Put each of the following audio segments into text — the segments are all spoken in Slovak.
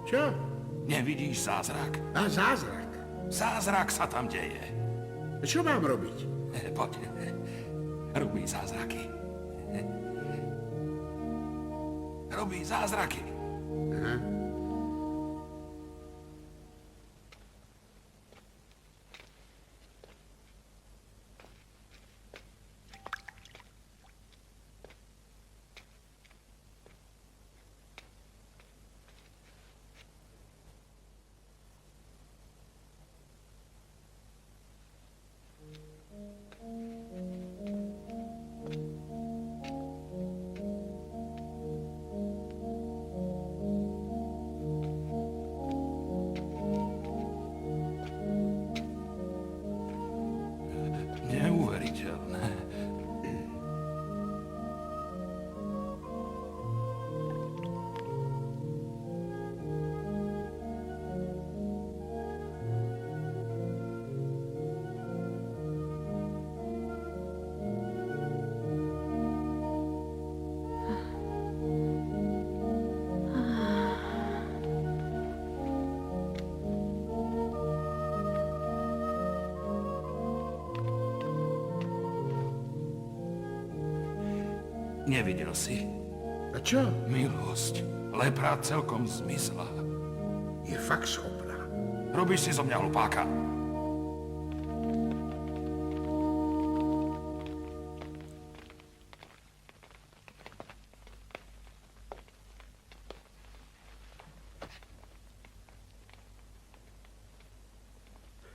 Čo? Nevidíš zázrak? A zázrak. Zázrak sa tam deje. Čo mám robiť? Poď, robí zázraky. Robí zázraky. Aha. Neuveriteľné. Nevidel si? A čo? Milosť. Lepra celkom zmizla. Je fakt schopná. Robíš si zo mňa hlupáka.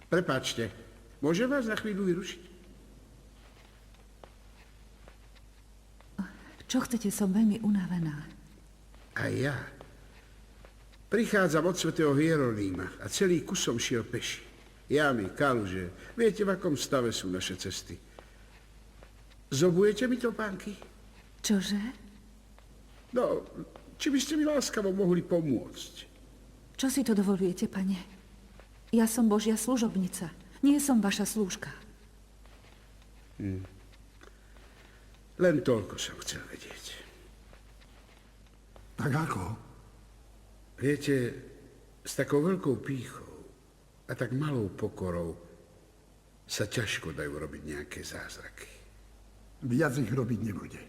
Prepáčte, môžem vás na chvíľu vyrušiť? Čo chcete, som veľmi unavená. A ja. Prichádzam od svätého Hierolíma a celý kus som šiel peši. Jamy, kaluže, viete, v akom stave sú naše cesty. Zobujete mi to, pánky? Čože? No, či by ste mi láskavo mohli pomôcť? Čo si to dovolujete, pane? Ja som Božia služobnica. Nie som vaša slúžka. Len toľko som chcel vedieť. Tak ako? Viete, s takou veľkou pýchou a tak malou pokorou sa ťažko dajú robiť nejaké zázraky. Viac ich robiť nebude.